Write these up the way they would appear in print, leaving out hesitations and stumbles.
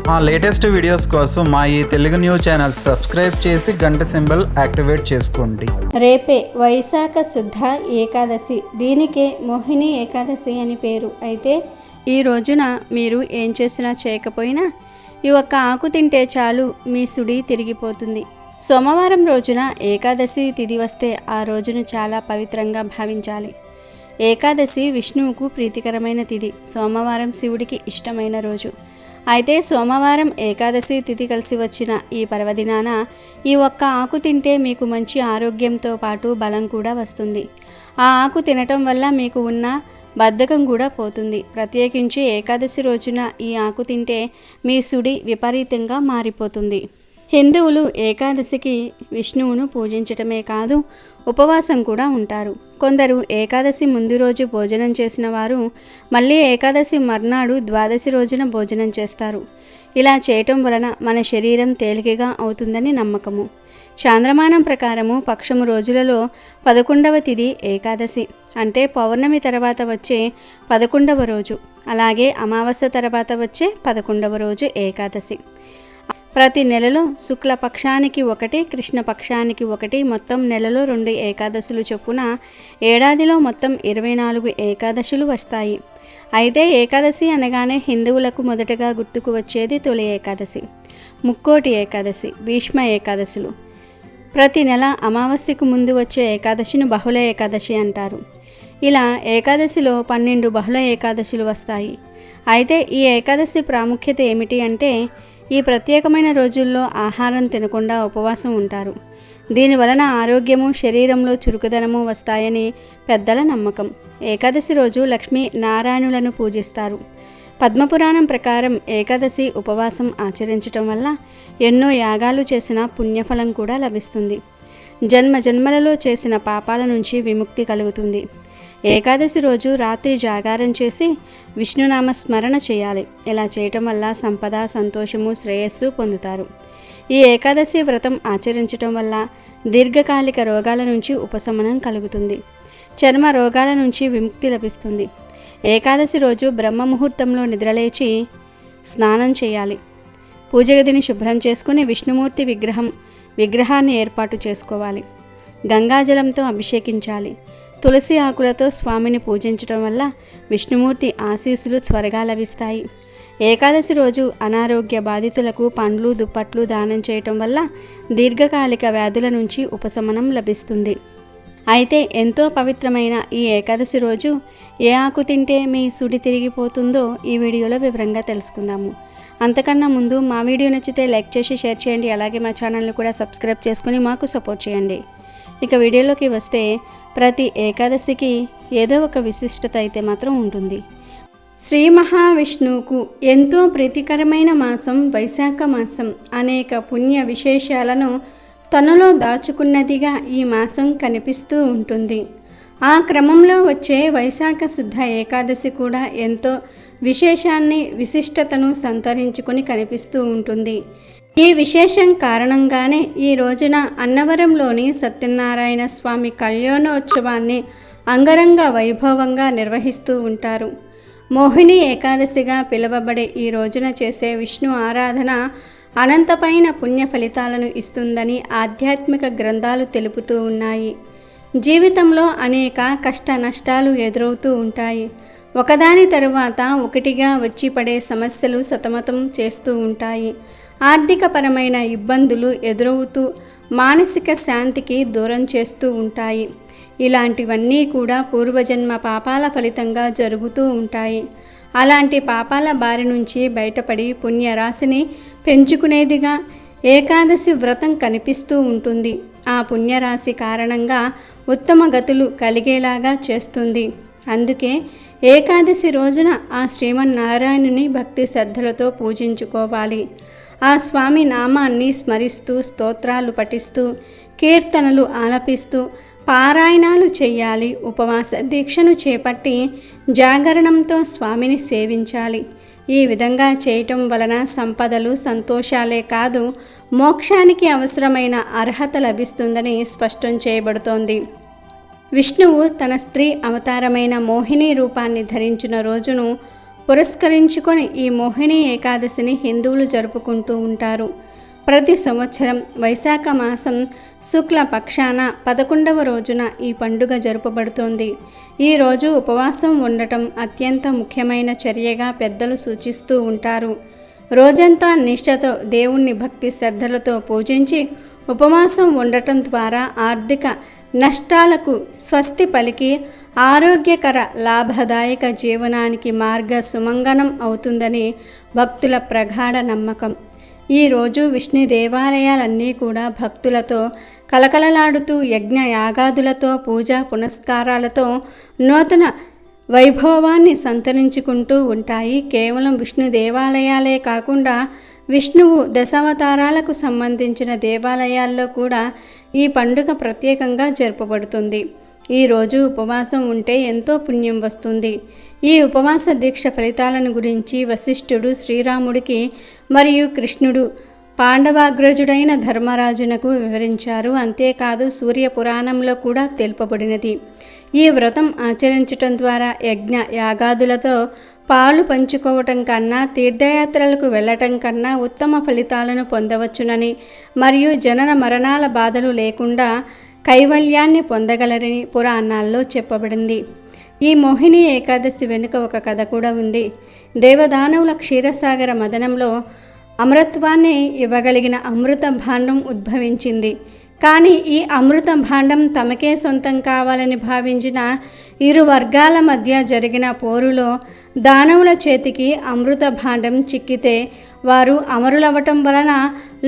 మా latest videos కోసం మా ఈ తెలుగు న్యూస్ ఛానల్ సబ్స్క్రైబ్ చేసి గంట సింబల్ యాక్టివేట్ చేసుకోండి. రేపే వైశాఖ శుద్ధ ఏకాదశి. దీనికే మోహిని ఏకాదశి అని పేరు. అయితే ఈ రోజున మీరు ఏం చేసినా చేయకపోయినా ఈ ఒక్క ఆకు తింటే చాలు మీ సుడి తిరిగిపోతుంది. సోమవారం రోజున ఏకాదశి తిథి వస్తే ఆ రోజును చాలా పవిత్రంగా భావించాలి. ఏకాదశి విష్ణువుకు ప్రీతికరమైన తిథి. సోమవారం శివుడికి ఇష్టమైన రోజు. అయితే సోమవారం ఏకాదశి తిథి కలిసి వచ్చిన ఈ పర్వదినాన ఈ ఒక్క ఆకు తింటే మీకు మంచి ఆరోగ్యంతో పాటు బలం కూడా వస్తుంది. ఆ ఆకు తినటం వల్ల మీకు ఉన్న బద్ధకం కూడా పోతుంది. ప్రత్యేకించి ఏకాదశి రోజున ఈ ఆకు తింటే మీ సుడి విపరీతంగా మారిపోతుంది. హిందువులు ఏకాదశికి విష్ణువును పూజించటమే కాదు, ఉపవాసం కూడా ఉంటారు. కొందరు ఏకాదశి ముందు రోజు భోజనం చేసిన వారు మళ్ళీ ఏకాదశి మర్నాడు ద్వాదశి రోజున భోజనం చేస్తారు. ఇలా చేయటం వలన మన శరీరం తేలికగా అవుతుందని నమ్మకము. చాంద్రమానం ప్రకారము పక్షము రోజులలో 11వ తిథి ఏకాదశి, అంటే పౌర్ణమి తర్వాత వచ్చే 11వ రోజు. అలాగే అమావాస్య తర్వాత వచ్చే 11వ రోజు ఏకాదశి. ప్రతి నెలలో శుక్లపక్షానికి ఒకటి, కృష్ణపక్షానికి ఒకటి, మొత్తం నెలలో 2 ఏకాదశులు చొప్పున ఏడాదిలో మొత్తం 24 ఏకాదశులు వస్తాయి. అయితే ఏకాదశి అనగానే హిందువులకు మొదటగా గుర్తుకు వచ్చేది తొలి ఏకాదశి, ముక్కోటి ఏకాదశి, భీష్మ ఏకాదశులు. ప్రతి నెల అమావాస్యకు ముందు వచ్చే ఏకాదశిని బహుళ ఏకాదశి అంటారు. ఇలా ఏకాదశిలో 12 బహుళ ఏకాదశులు వస్తాయి. అయితే ఈ ఏకాదశి ప్రాముఖ్యత ఏమిటి అంటే ఈ ప్రత్యేకమైన రోజుల్లో ఆహారం తినకుండా ఉపవాసం ఉంటారు. దీనివలన ఆరోగ్యము, శరీరంలో చురుకుదనము వస్తాయని పెద్దల నమ్మకం. ఏకాదశి రోజు లక్ష్మీ నారాయణులను పూజిస్తారు. పద్మపురాణం ప్రకారం ఏకాదశి ఉపవాసం ఆచరించటం వల్ల ఎన్నో యాగాలు చేసిన పుణ్యఫలం కూడా లభిస్తుంది. జన్మ జన్మలలో చేసిన పాపాల నుంచి విముక్తి కలుగుతుంది. ఏకాదశి రోజు రాత్రి జాగారం చేసి విష్ణునామ స్మరణ చేయాలి. ఇలా చేయటం వల్ల సంపద, సంతోషము, శ్రేయస్సు పొందుతారు. ఈ ఏకాదశి వ్రతం ఆచరించటం వల్ల దీర్ఘకాలిక రోగాల నుంచి ఉపశమనం కలుగుతుంది. చర్మ రోగాల నుంచి విముక్తి లభిస్తుంది. ఏకాదశి రోజు బ్రహ్మ ముహూర్తంలో నిద్రలేచి స్నానం చేయాలి. పూజ గదిని శుభ్రం చేసుకుని విష్ణుమూర్తి విగ్రహాన్ని ఏర్పాటు చేసుకోవాలి. గంగాజలంతో అభిషేకించాలి. తులసి ఆకులతో స్వామిని పూజించడం వల్ల విష్ణుమూర్తి ఆశీస్సులు త్వరగా లభిస్తాయి. ఏకాదశి రోజు అనారోగ్య బాధితులకు పండ్లు, దుప్పట్లు దానం చేయటం వల్ల దీర్ఘకాలిక వ్యాధుల నుంచి ఉపశమనం లభిస్తుంది. అయితే ఎంతో పవిత్రమైన ఈ ఏకాదశి రోజు ఏ ఆకు తింటే మీ సుడి తిరిగిపోతుందో ఈ వీడియోలో వివరంగా తెలుసుకుందాము. అంతకన్నా ముందు మా వీడియో నచ్చితే లైక్ చేసి షేర్ చేయండి. అలాగే మా ఛానల్ని కూడా సబ్స్క్రైబ్ చేసుకుని మాకు సపోర్ట్ చేయండి. ఇక వీడియోలోకి వస్తే ప్రతి ఏకాదశికి ఏదో ఒక విశిష్టత అయితే మాత్రం ఉంటుంది. శ్రీ మహావిష్ణువుకు ఎంతో ప్రీతికరమైన మాసం వైశాఖ మాసం. అనేక పుణ్య విశేషాలను తనలో దాచుకున్నదిగా ఈ మాసం కనిపిస్తూ ఉంటుంది. ఆ క్రమంలో వచ్చే వైశాఖ శుద్ధ ఏకాదశి కూడా ఎంతో విశేషాన్ని, విశిష్టతను సంతరించుకొని కనిపిస్తూ ఉంటుంది. ఈ విశేషం కారణంగానే ఈ రోజున అన్నవరంలోని సత్యనారాయణ స్వామి కళ్యాణోత్సవాన్ని అంగరంగ వైభవంగా నిర్వహిస్తూ ఉంటారు. మోహిని ఏకాదశిగా పిలువబడే ఈ రోజున చేసే విష్ణు ఆరాధన అనంతమైన పుణ్య ఫలితాలను ఇస్తుందని ఆధ్యాత్మిక గ్రంథాలు తెలుపుతూ ఉన్నాయి. జీవితంలో అనేక కష్ట నష్టాలు ఎదురవుతూ ఉంటాయి. ఒకదాని తరువాత ఒకటిగా వచ్చి పడే సమస్యలు సతమతం చేస్తూ ఉంటాయి. ఆర్థికపరమైన ఇబ్బందులు ఎదురవుతూ మానసిక శాంతికి దూరం చేస్తూ ఉంటాయి. ఇలాంటివన్నీ కూడా పూర్వజన్మ పాపాల ఫలితంగా జరుగుతూ ఉంటాయి. అలాంటి పాపాల బారి నుంచి బయటపడి పుణ్యరాశిని పెంచుకునేదిగా ఏకాదశి వ్రతం కనిపిస్తూ ఉంటుంది. ఆ పుణ్యరాశి కారణంగా ఉత్తమ గతులు కలిగేలాగా చేస్తుంది. అందుకే ఏకాదశి రోజున ఆ శ్రీమన్నారాయణుని భక్తి శ్రద్ధలతో పూజించుకోవాలి. ఆ స్వామి నామాన్ని స్మరిస్తూ, స్తోత్రాలు పఠిస్తూ, కీర్తనలు ఆలపిస్తూ పారాయణాలు చేయాలి. ఉపవాస దీక్షను చేపట్టి జాగరణంతో స్వామిని సేవించాలి. ఈ విధంగా చేయటం వలన సంపదలు, సంతోషాలే కాదు మోక్షానికి అవసరమైన అర్హత లభిస్తుందని స్పష్టం చేయబడుతోంది. విష్ణువు తన స్త్రీ అవతారమైన మోహిని రూపాన్ని ధరించిన రోజును పురస్కరించుకొని ఈ మోహిని ఏకాదశిని హిందువులు జరుపుకుంటూ ఉంటారు. ప్రతి సంవత్సరం వైశాఖ మాసం శుక్ల పక్షాన 11వ రోజున ఈ పండుగ జరుపబడుతోంది. ఈ రోజు ఉపవాసం ఉండటం అత్యంత ముఖ్యమైన చర్యగా పెద్దలు సూచిస్తూ ఉంటారు. రోజంతా నిష్ఠతో దేవుణ్ణి భక్తి శ్రద్ధలతో పూజించి ఉపవాసం ఉండటం ద్వారా ఆర్థిక నష్టాలకు స్వస్తి పలికి ఆరోగ్యకర లాభదాయక జీవనానికి మార్గ సుమంగనం అవుతుందని భక్తుల ప్రగాఢ నమ్మకం. ఈరోజు విష్ణు దేవాలయాలన్నీ కూడా భక్తులతో కలకలలాడుతూ యజ్ఞ యాగాదులతో పూజా పునస్కారాలతో నూతన వైభవాన్ని సంతరించుకుంటూ ఉంటాయి. కేవలం విష్ణు దేవాలయాలే కాకుండా విష్ణువు దశావతారాలకు సంబంధించిన దేవాలయాల్లో కూడా ఈ పండుగ ప్రత్యేకంగా జరుపబడుతుంది. ఈరోజు ఉపవాసం ఉంటే ఎంతో పుణ్యం వస్తుంది. ఈ ఉపవాస దీక్ష ఫలితాలను గురించి వశిష్ఠుడు శ్రీరాముడికి మరియు కృష్ణుడు పాండవాగ్రజుడైన ధర్మరాజునకు వివరించారు. అంతేకాదు సూర్య పురాణంలో కూడా తెలుపబడినది. ఈ వ్రతం ఆచరించటం ద్వారా యజ్ఞ యాగాదులతో పాలు పంచుకోవటం కన్నా తీర్థయాత్రలకు వెళ్ళటం కన్నా ఉత్తమ ఫలితాలను పొందవచ్చునని మరియు జనన మరణాల బాధలు లేకుండా కైవల్యాన్ని పొందగలరని పురాణాల్లో చెప్పబడింది. ఈ మోహిని ఏకాదశి వెనుక ఒక కథ కూడా ఉంది. దేవదానవుల క్షీరసాగర మదనంలో అమరత్వాన్ని ఇవ్వగలిగిన అమృత భాండం ఉద్భవించింది. కానీ ఈ అమృత భాండం తమకే సొంతం కావాలని భావించిన ఇరు వర్గాల మధ్య జరిగిన పోరులో దానవుల చేతికి అమృత భాండం చిక్కితే వారు అమరులవ్వటం వలన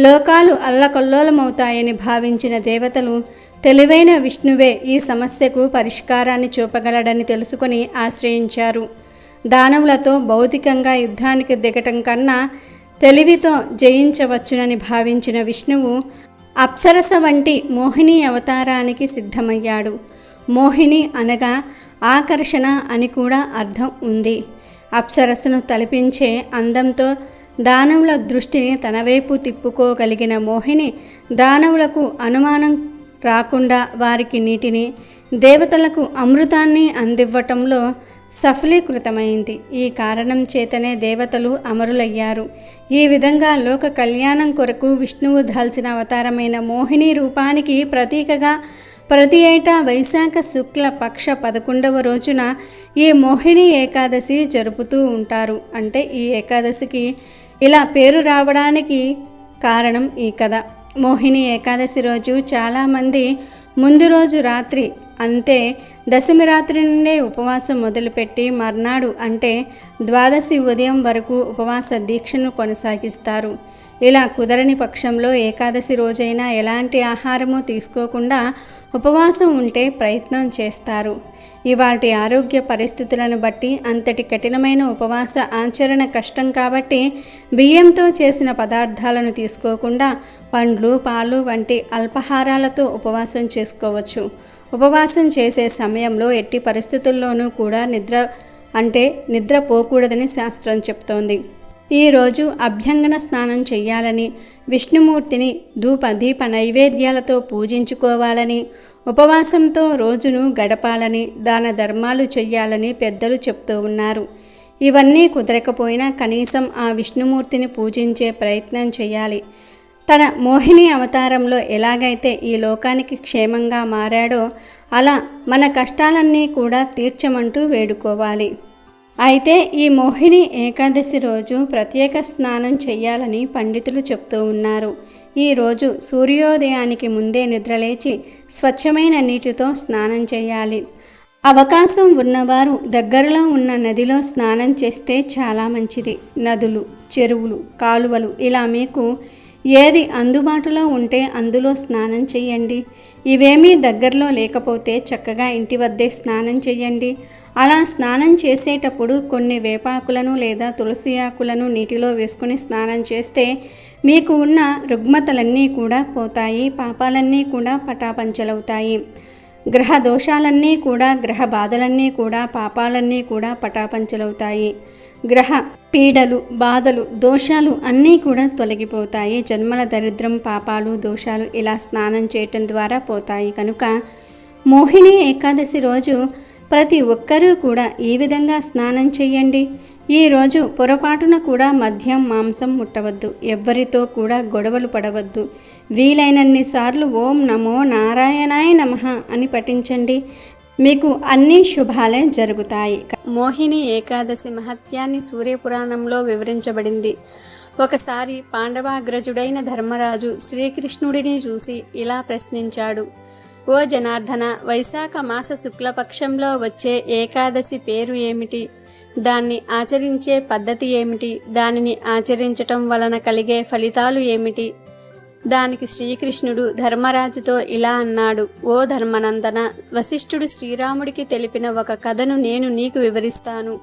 లోకాలు అల్లకల్లోలమవుతాయని భావించిన దేవతలు తెలివైన విష్ణువే ఈ సమస్యకు పరిష్కారాన్ని చూపగలడని తెలుసుకొని ఆశ్రయించారు. దానవులతో భౌతికంగా యుద్ధానికి దిగటం కన్నా తెలివితో జయించవచ్చునని భావించిన విష్ణువు అప్సరస వంటి మోహిని అవతారానికి సిద్ధమయ్యాడు. మోహిని అనగా ఆకర్షణ అని కూడా అర్థం ఉంది. అప్సరసను తలపించే అందంతో దానవుల దృష్టిని తన వైపు తిప్పుకోగలిగిన మోహిని దానవులకు అనుమానం రాకుండా వారికి నీటిని, దేవతలకు అమృతాన్ని అందివ్వటంలో సఫలీకృతమైంది. ఈ కారణం చేతనే దేవతలు అమరులయ్యారు. ఈ విధంగా లోక కళ్యాణం కొరకు విష్ణువు దాల్చిన అవతారమైన మోహిని రూపానికి ప్రతీకగా ప్రతి ఏటా వైశాఖ శుక్ల పక్ష 11వ రోజున ఈ మోహిని ఏకాదశి జరుపుతూ ఉంటారు. అంటే ఈ ఏకాదశికి ఇలా పేరు రావడానికి కారణం ఈ కథ. మోహిని ఏకాదశి రోజు చాలామంది ముందు రోజు రాత్రి అంతే దశమి రాత్రి నుండే ఉపవాసం మొదలుపెట్టి మర్నాడు అంటే ద్వాదశి ఉదయం వరకు ఉపవాస దీక్షను కొనసాగిస్తారు. ఇలా కుదరని పక్షంలో ఏకాదశి రోజైనా ఎలాంటి ఆహారము తీసుకోకుండా ఉపవాసం ఉంటే ప్రయత్నం చేస్తారు. ఇవాటి ఆరోగ్య పరిస్థితులను బట్టి అంతటి కఠినమైన ఉపవాస ఆచరణ కష్టం కాబట్టి బియ్యంతో చేసిన పదార్థాలను తీసుకోకుండా పండ్లు, పాలు వంటి అల్పాహారాలతో ఉపవాసం చేసుకోవచ్చు. ఉపవాసం చేసే సమయంలో ఎట్టి పరిస్థితుల్లోనూ కూడా నిద్రపోకూడదని శాస్త్రం చెప్తోంది. ఈరోజు అభ్యంగన స్నానం చేయాలని, విష్ణుమూర్తిని ధూప దీప నైవేద్యాలతో పూజించుకోవాలని, ఉపవాసంతో రోజును గడపాలని, దాన ధర్మాలు చెయ్యాలని పెద్దలు చెప్తూ ఉన్నారు. ఇవన్నీ కుదరకపోయినా కనీసం ఆ విష్ణుమూర్తిని పూజించే ప్రయత్నం చేయాలి. తన మోహిని అవతారంలో ఎలాగైతే ఈ లోకానికి క్షేమంగా మారాడో అలా మన కష్టాలన్నీ కూడా తీర్చమంటూ వేడుకోవాలి. అయితే ఈ మోహిని ఏకాదశి రోజు ప్రత్యేక స్నానం చేయాలని పండితులు చెప్తూ ఉన్నారు. ఈరోజు సూర్యోదయానికి ముందే నిద్రలేచి స్వచ్ఛమైన నీటితో స్నానం చేయాలి. అవకాశం ఉన్నవారు దగ్గరలో ఉన్న నదిలో స్నానం చేస్తే చాలా మంచిది. నదులు, చెరువులు, కాలువలు ఇలా మీకు ఏది అందుబాటులో ఉంటే అందులో స్నానం చేయండి. ఇవేమీ దగ్గరలో లేకపోతే చక్కగా ఇంటి వద్దే స్నానం చేయండి. అలా స్నానం చేసేటప్పుడు కొన్ని వేపాకులను లేదా తులసి ఆకులను నీటిలో వేసుకుని స్నానం చేస్తే మీకు ఉన్న రుగ్మతలన్నీ కూడా పోతాయి, పాపాలన్నీ కూడా పటాపంచలవుతాయి. గ్రహ దోషాలన్నీ కూడా, గ్రహ బాధలన్నీ కూడా, పాపాలన్నీ కూడా పటాపంచలవుతాయి. గ్రహ పీడలు, బాధలు, దోషాలు అన్నీ కూడా తొలగిపోతాయి. జన్మల దరిద్రం, పాపాలు, దోషాలు ఇలా స్నానం చేయటం ద్వారా పోతాయి. కనుక మోహిని ఏకాదశి రోజు ప్రతి ఒక్కరూ కూడా ఈ విధంగా స్నానం చేయండి. ఈరోజు పొరపాటున కూడా మద్యం మాంసం ముట్టవద్దు. ఎవ్వరితో కూడా గొడవలు పడవద్దు. వీలైనన్ని సార్లు ఓం నమో నారాయణాయ నమః అని పఠించండి. మీకు అన్ని శుభాలే జరుగుతాయి. మోహిని ఏకాదశి మహత్యాన్ని సూర్యపురాణంలో వివరించబడింది. ఒకసారి పాండవాగ్రజుడైన ధర్మరాజు శ్రీకృష్ణుడిని చూసి ఇలా ప్రశ్నించాడు: ఓ జనార్దన, వైశాఖ మాస శుక్లపక్షంలో వచ్చే ఏకాదశి పేరు ఏమిటి? దాన్ని ఆచరించే పద్ధతి ఏమిటి? దానిని ఆచరించటం వలన కలిగే ఫలితాలు ఏమిటి? దానికి శ్రీకృష్ణుడు ధర్మరాజుతో ఇలా అన్నాడు: ఓ ధర్మనందన, వశిష్ఠుడు శ్రీరాముడికి తెలిపిన ఒక కథను నేను నీకు వివరిస్తాను,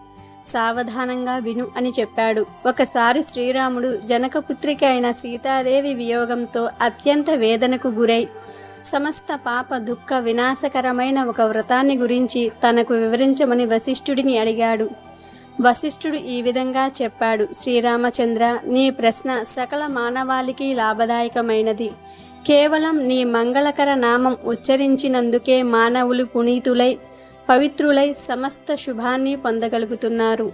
సావధానంగా విను అని చెప్పాడు. ఒకసారి శ్రీరాముడు జనకపుత్రిక అయిన సీతాదేవి వియోగంతో అత్యంత వేదనకు గురై సమస్త పాప దుఃఖ వినాశకరమైన ఒక వ్రతాన్ని గురించి తనకు వివరించమని వశిష్ఠుడిని అడిగాడు. వశిష్ఠుడు ఈ విధంగా చెప్పాడు: శ్రీరామచంద్ర, నీ ప్రశ్న సకల మానవాళికి లాభదాయకమైనది. కేవలం నీ మంగళకర నామం ఉచ్చరించినందుకే మానవులు పునీతులై పవిత్రులై సమస్త శుభాన్ని పొందగలుగుతున్నారు.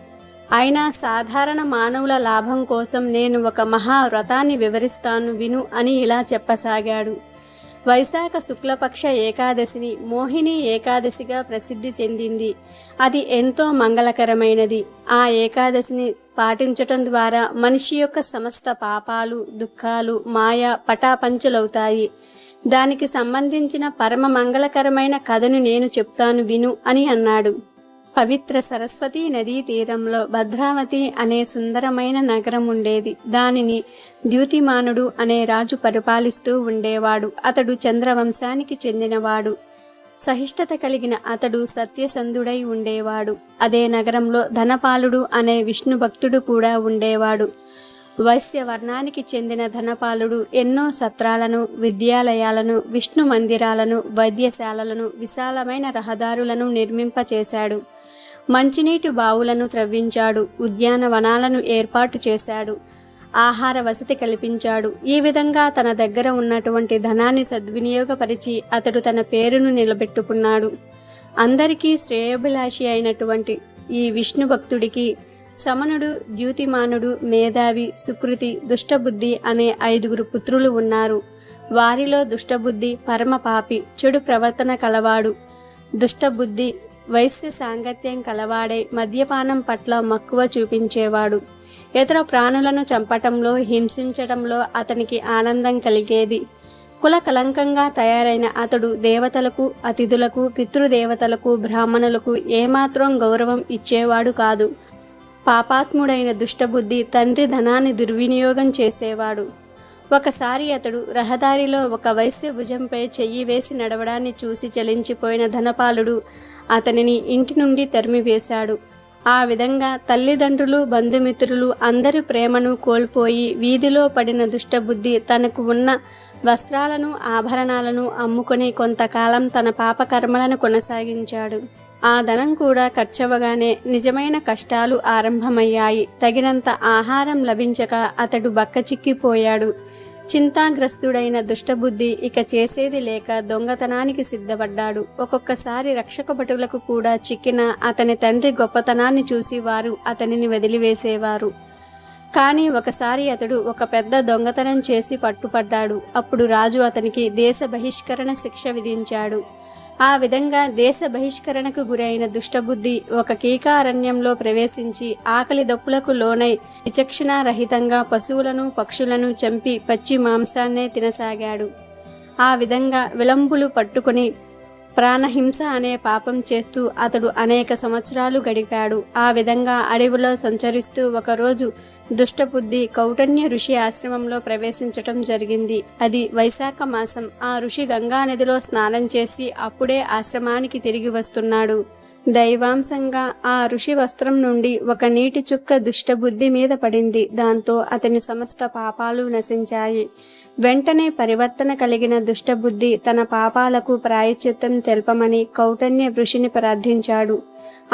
అయినా సాధారణ మానవుల లాభం కోసం నేను ఒక మహావ్రతాన్ని వివరిస్తాను, విను అని ఇలా చెప్పసాగాడు. వైశాఖ శుక్లపక్ష ఏకాదశిని మోహిని ఏకాదశిగా ప్రసిద్ధి చెందింది. అది ఎంతో మంగళకరమైనది. ఆ ఏకాదశిని పాటించటం ద్వారా మనిషి యొక్క సమస్త పాపాలు, దుఃఖాలు, మాయ పటాపంచలవుతాయి. దానికి సంబంధించిన పరమ మంగళకరమైన కథను నేను చెప్తాను, విను అని అన్నాడు. పవిత్ర సరస్వతీ నదీ తీరంలో భద్రావతి అనే సుందరమైన నగరం ఉండేది. దానిని ద్యుతిమానుడు అనే రాజు పరిపాలిస్తూ ఉండేవాడు. అతడు చంద్రవంశానికి చెందినవాడు. సహిష్ణుత కలిగిన అతడు సత్యసంధుడై ఉండేవాడు. అదే నగరంలో ధనపాలుడు అనే విష్ణు భక్తుడు కూడా ఉండేవాడు. వైశ్య వర్ణానికి చెందిన ధనపాలుడు ఎన్నో సత్రాలను, విద్యాలయాలను, విష్ణు మందిరాలను, వైద్యశాలలను, విశాలమైన రహదారులను నిర్మింపచేశాడు. మంచినీటి బావులను త్రవ్వించాడు. ఉద్యానవనాలను ఏర్పాటు చేశాడు. ఆహార వసతి కల్పించాడు. ఈ విధంగా తన దగ్గర ఉన్నటువంటి ధనాన్ని సద్వినియోగపరిచి అతడు తన పేరును నిలబెట్టుకున్నాడు. అందరికీ శ్రేయోభిలాషి అయినటువంటి ఈ విష్ణు భక్తుడికి సమనుడు, ద్యుతిమానుడు, మేధావి, సుకృతి, దుష్టబుద్ధి అనే 5 పుత్రులు ఉన్నారు. వారిలో దుష్టబుద్ధి పరమ పాపి, చెడు ప్రవర్తన కలవాడు. దుష్టబుద్ధి వైశ్య సాంగత్యం కలవాడై మద్యపానం పట్ల మక్కువ చూపించేవాడు. ఇతర ప్రాణులను చంపటంలో, హింసించటంలో అతనికి ఆనందం కలిగేది. కుల కలంకంగా తయారైన అతడు దేవతలకు, అతిథులకు, పితృదేవతలకు, బ్రాహ్మణులకు ఏమాత్రం గౌరవం ఇచ్చేవాడు కాదు. పాపాత్ముడైన దుష్టబుద్ధి తండ్రి ధనాన్ని దుర్వినియోగం చేసేవాడు. ఒకసారి అతడు రహదారిలో ఒక వైశ్య భుజంపై చెయ్యి వేసి నడవడాన్ని చూసి చలించిపోయిన ధనపాలుడు అతనిని ఇంటి నుండి తరిమివేశాడు. ఆ విధంగా తల్లిదండ్రులు, బంధుమిత్రులు అందరి ప్రేమను కోల్పోయి వీధిలో పడిన దుష్టబుద్ధి తనకు ఉన్న వస్త్రాలను, ఆభరణాలను అమ్ముకొని కొంతకాలం తన పాపకర్మలను కొనసాగించాడు. ఆ ధనం కూడా ఖర్చవగానే నిజమైన కష్టాలు ఆరంభమయ్యాయి. తగినంత ఆహారం లభించక అతడు బక్కచిక్కిపోయాడు. చింతాగ్రస్తుడైన దుష్టబుద్ధి ఇక చేసేది లేక దొంగతనానికి సిద్ధపడ్డాడు. ఒక్కొక్కసారి రక్షక భటులకు కూడా చిక్కిన అతని తండ్రి గొప్పతనాన్ని చూసి వారు అతనిని వదిలివేసేవారు. కానీ ఒకసారి అతడు ఒక పెద్ద దొంగతనం చేసి పట్టుపడ్డాడు. అప్పుడు రాజు అతనికి దేశ బహిష్కరణ శిక్ష విధించాడు. ఆ విధంగా దేశ బహిష్కరణకు గురైన దుష్టబుద్ధి ఒక కీకారణ్యంలో ప్రవేశించి ఆకలి దప్పులకు లోనై విచక్షణారహితంగా పశువులను, పక్షులను చంపి పచ్చి మాంసాన్నే తినసాగాడు. ఆ విధంగా విలంబులు పట్టుకుని ప్రాణహింస అనే పాపం చేస్తూ అతడు అనేక సంవత్సరాలు గడిపాడు. ఆ విధంగా అడవిలో సంచరిస్తూ ఒకరోజు దుష్టబుద్ధి కౌటన్య ఋషి ఆశ్రమంలో ప్రవేశించటం జరిగింది. అది వైశాఖ మాసం. ఆ ఋషి గంగా నదిలో స్నానం చేసి అప్పుడే ఆశ్రమానికి తిరిగి వస్తున్నాడు. దైవాంశంగా ఆ ఋషి వస్త్రం నుండి ఒక నీటి చుక్క దుష్టబుద్ధి మీద పడింది. దాంతో అతని సమస్త పాపాలు నశించాయి. వెంటనే పరివర్తన కలిగిన దుష్టబుద్ధి తన పాపాలకు ప్రాయశ్చిత్తం తెల్పమని కౌటన్య ఋషిని ప్రార్థించాడు.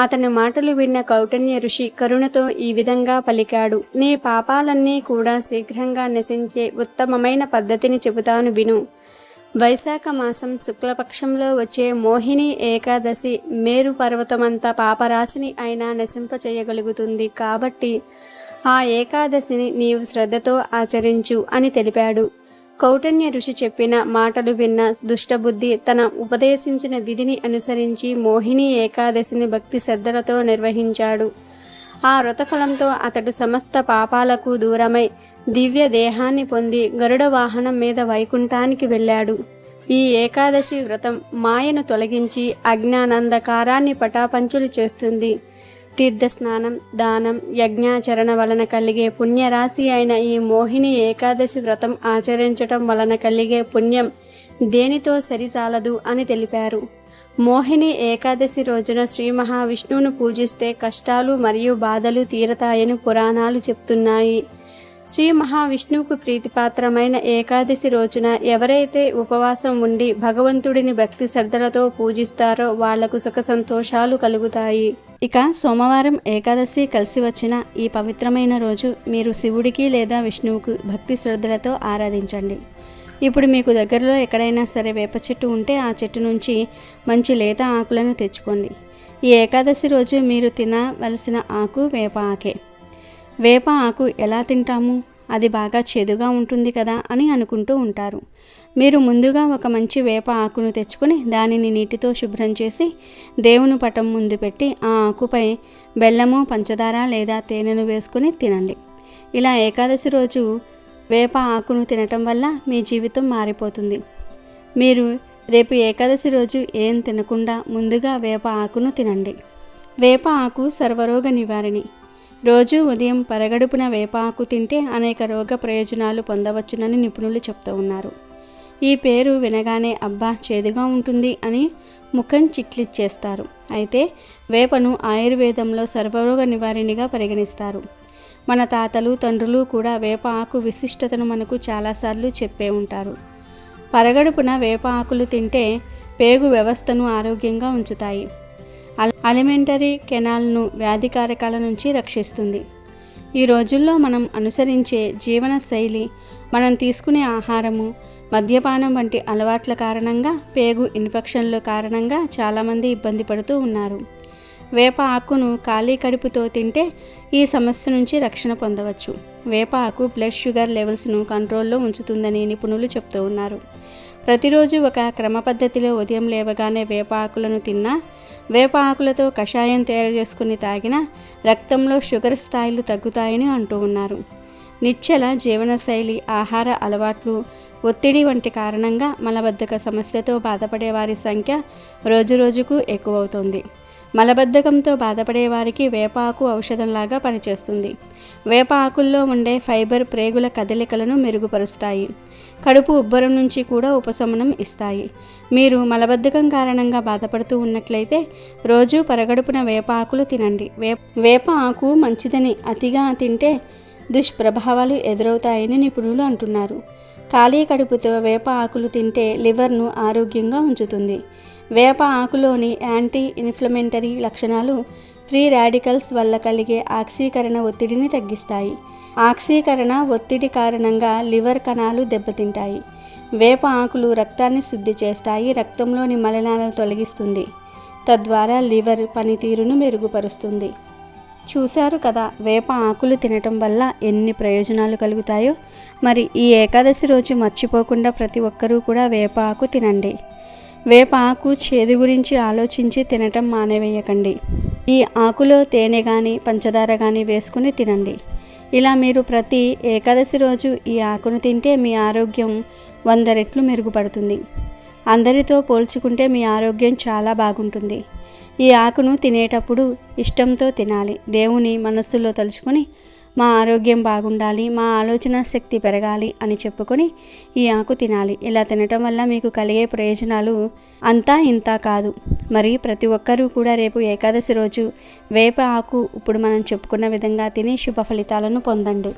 అతని మాటలు విన్న కౌటన్య ఋషి కరుణతో ఈ విధంగా పలికాడు: నీ పాపాలన్నీ కూడా శీఘ్రంగా నశించే ఉత్తమమైన పద్ధతిని చెబుతాను, విను. వైశాఖ మాసం శుక్లపక్షంలో వచ్చే మోహిని ఏకాదశి మేరు పర్వతమంతా పాపరాశిని అయినా నశింపచేయగలుగుతుంది. కాబట్టి ఆ ఏకాదశిని నీవు శ్రద్ధతో ఆచరించు అని తెలిపాడు. కౌటన్య ఋషి చెప్పిన మాటలు విన్న దుష్టబుద్ధి తన ఉపదేశించిన విధిని అనుసరించి మోహిని ఏకాదశిని భక్తి శ్రద్ధలతో నిర్వహించాడు. ఆ వ్రతఫలంతో అతడు సమస్త పాపాలకు దూరమై దివ్య దేహాన్ని పొంది గరుడ వాహనం మీద వైకుంఠానికి వెళ్ళాడు. ఈ ఏకాదశి వ్రతం మాయను తొలగించి అజ్ఞానందకారాన్ని పటాపంచులు చేస్తుంది. తీర్థస్నానం, దానం, యజ్ఞాచరణ వలన కలిగే పుణ్యరాశి అయిన ఈ మోహిని ఏకాదశి వ్రతం ఆచరించటం వలన కలిగే పుణ్యం దేనితో సరిచాలదు అని తెలిపారు. మోహిని ఏకాదశి రోజున శ్రీ మహావిష్ణువును పూజిస్తే కష్టాలు మరియు బాధలు తీరతాయని పురాణాలు చెప్తున్నాయి. శ్రీ మహావిష్ణువుకు ప్రీతిపాత్రమైన ఏకాదశి రోజున ఎవరైతే ఉపవాసం ఉండి భగవంతుడిని భక్తి శ్రద్ధలతో పూజిస్తారో వాళ్లకు సుఖ సంతోషాలు కలుగుతాయి. ఇక సోమవారం ఏకాదశి కలిసి వచ్చిన ఈ పవిత్రమైన రోజు మీరు శివుడికి లేదా విష్ణువుకు భక్తి శ్రద్ధలతో ఆరాధించండి. ఇప్పుడు మీకు దగ్గరలో ఎక్కడైనా సరే వేప చెట్టు ఉంటే ఆ చెట్టు నుంచి మంచి లేత ఆకులను తెచ్చుకోండి. ఈ ఏకాదశి రోజు మీరు తినవలసిన ఆకు వేప ఆకే. వేప ఆకు ఎలా తింటాము, అది బాగా చేదుగా ఉంటుంది కదా అని అనుకుంటూ ఉంటారు. మీరు ముందుగా ఒక మంచి వేప ఆకును తెచ్చుకొని దానిని నీటితో శుభ్రం చేసి దేవుని పటం ముందు పెట్టి ఆ ఆకుపై బెల్లము, పంచదార లేదా తేనెను వేసుకొని తినండి. ఇలా ఏకాదశి రోజు వేప ఆకును తినటం వల్ల మీ జీవితం మారిపోతుంది. మీరు రేపు ఏకాదశి రోజు ఏం తినకుండా ముందుగా వేప ఆకును తినండి. వేప ఆకు సర్వరోగ నివారణి. రోజు ఉదయం పరగడుపున వేప ఆకు తింటే అనేక రోగ ప్రయోజనాలు పొందవచ్చునని నిపుణులు చెప్తూ ఉన్నారు. ఈ పేరు వినగానే అబ్బా చేదుగా ఉంటుంది అని ముఖం చిట్లిచ్చేస్తారు. అయితే వేపను ఆయుర్వేదంలో సర్వరోగ నివారణిగా పరిగణిస్తారు. మన తాతలు తండ్రులు కూడా వేప ఆకు విశిష్టతను మనకు చాలాసార్లు చెప్పే ఉంటారు. పరగడుపున వేప ఆకులు తింటే పేగు వ్యవస్థను ఆరోగ్యంగా ఉంచుతాయి. అలిమెంటరీ కెనాల్ను వ్యాధికారకాల నుంచి రక్షిస్తుంది. ఈ రోజుల్లో మనం అనుసరించే జీవన శైలి, మనం తీసుకునే ఆహారము, మద్యపానం వంటి అలవాట్ల కారణంగా పేగు ఇన్ఫెక్షన్ల కారణంగా చాలామంది ఇబ్బంది పడుతూ ఉన్నారు. వేప ఆకును ఖాళీ కడుపుతో తింటే ఈ సమస్య నుంచి రక్షణ పొందవచ్చు. వేప ఆకు బ్లడ్ షుగర్ లెవెల్స్ను కంట్రోల్లో ఉంచుతుందని నిపుణులు చెప్తూ ఉన్నారు. ప్రతిరోజు ఒక క్రమ పద్ధతిలో ఉదయం లేవగానే వేప ఆకులను తిన్నా, వేప ఆకులతో కషాయం తయారు చేసుకుని తాగినా రక్తంలో షుగర్ స్థాయిలు తగ్గుతాయని అంటూ ఉన్నారు. నిశ్చల జీవనశైలి, ఆహార అలవాట్లు, ఒత్తిడి వంటి కారణంగా మలబద్ధక సమస్యతో బాధపడే వారి సంఖ్య రోజురోజుకు ఎక్కువవుతోంది. మలబద్ధకంతో బాధపడే వారికి వేప ఆకు ఔషధంలాగా పనిచేస్తుంది. వేప ఆకుల్లో ఉండే ఫైబర్ ప్రేగుల కదలికలను మెరుగుపరుస్తాయి. కడుపు ఉబ్బరం నుంచి కూడా ఉపశమనం ఇస్తాయి. మీరు మలబద్ధకం కారణంగా బాధపడుతూ ఉన్నట్లయితే రోజు పరగడుపున వేప ఆకులు తినండి. వేప ఆకు మంచిదని అతిగా తింటే దుష్ప్రభావాలు ఎదురవుతాయని నిపుణులు అంటున్నారు. ఖాళీ కడుపుతో వేప ఆకులు తింటే లివర్ను ఆరోగ్యంగా ఉంచుతుంది. వేప ఆకులోని యాంటీ ఇన్ఫ్లమేటరీ లక్షణాలు ఫ్రీ రాడికల్స్ వల్ల కలిగే ఆక్సీకరణ ఒత్తిడిని తగ్గిస్తాయి. ఆక్సీకరణ ఒత్తిడి కారణంగా లివర్ కణాలు దెబ్బతింటాయి. వేప ఆకులు రక్తాన్ని శుద్ధి చేస్తాయి, రక్తంలోని మలినాలను తొలగిస్తుంది. తద్వారా లివర్ పనితీరును మెరుగుపరుస్తుంది. చూశారు కదా, వేప ఆకులు తినటం వల్ల ఎన్ని ప్రయోజనాలు కలుగుతాయో. మరి ఈ ఏకాదశి రోజు మర్చిపోకుండా ప్రతి ఒక్కరూ కూడా వేప ఆకు తినండి. వేప ఆకు చేదు గురించి ఆలోచించి తినటం మానేవేయకండి. ఈ ఆకులో తేనె కానీ పంచదార కానీ వేసుకుని తినండి. ఇలా మీరు ప్రతి ఏకాదశి రోజు ఈ ఆకును తింటే మీ ఆరోగ్యం 100 రెట్లు మెరుగుపడుతుంది. అందరితో పోల్చుకుంటే మీ ఆరోగ్యం చాలా బాగుంటుంది. ఈ ఆకును తినేటప్పుడు ఇష్టంతో తినాలి. దేవుని మనస్సులో తలుచుకొని మా ఆరోగ్యం బాగుండాలి, మా ఆలోచన శక్తి పెరగాలి అని చెప్పుకొని ఈ ఆకు తినాలి. ఇలా తినటం వల్ల మీకు కలిగే ప్రయోజనాలు అంతా ఇంత కాదు. మరి ప్రతి ఒక్కరూ కూడా రేపు ఏకాదశి రోజు వేప ఆకు ఇప్పుడు మనం చెప్పుకున్న విధంగా తిని శుభ ఫలితాలను పొందండి.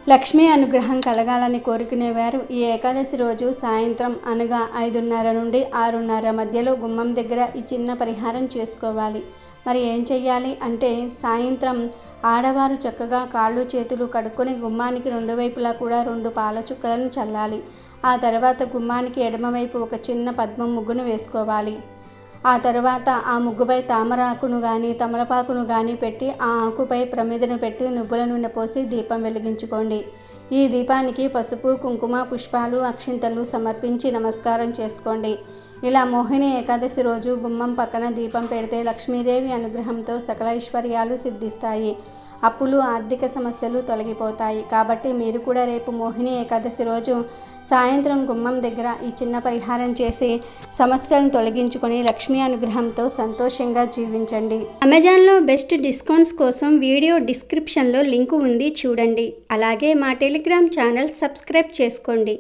లక్ష్మీ అనుగ్రహం కలగాలని కోరుకునేవారు ఈ ఏకాదశి రోజు సాయంత్రం అనగా 5:30 నుండి 6:30 మధ్యలో గుమ్మం దగ్గర ఈ చిన్న పరిహారం చేసుకోవాలి. మరి ఏం చెయ్యాలి అంటే, సాయంత్రం ఆడవారు చక్కగా కాళ్ళు చేతులు కడుక్కొని గుమ్మానికి 2 వైపులా కూడా 2 పాల చుక్కలను చల్లాలి. ఆ తర్వాత గుమ్మానికి ఎడమవైపు ఒక చిన్న పద్మం ముగ్గును వేసుకోవాలి. ఆ తర్వాత ఆ ముగ్గుపై తామరాకును కానీ తమలపాకును కానీ పెట్టి ఆ ఆకుపై ప్రమిదను పెట్టి నువ్వుల నూనె పోసి దీపం వెలిగించుకోండి. ఈ దీపానికి పసుపు, కుంకుమ, పుష్పాలు, అక్షింతలు సమర్పించి నమస్కారం చేసుకోండి. ఇలా మోహిని ఏకాదశి రోజు గుమ్మం పక్కన దీపం పెడితే లక్ష్మీదేవి అనుగ్రహంతో సకల ఐశ్వర్యాలు సిద్ధిస్తాయి. అప్పులు, ఆర్థిక సమస్యలు తొలగిపోతాయి. కాబట్టి మీరు కూడా రేపు మోహిని ఏకాదశి రోజు సాయంత్రం గుమ్మం దగ్గర ఈ చిన్న పరిహారం చేసి సమస్యలను తొలగించుకొని లక్ష్మీ అనుగ్రహంతో సంతోషంగా జీవించండి. అమెజాన్లో బెస్ట్ డిస్కౌంట్స్ కోసం వీడియో డిస్క్రిప్షన్లో లింకు ఉంది, చూడండి. అలాగే మా టెలిగ్రామ్ ఛానల్ సబ్స్క్రైబ్ చేసుకోండి.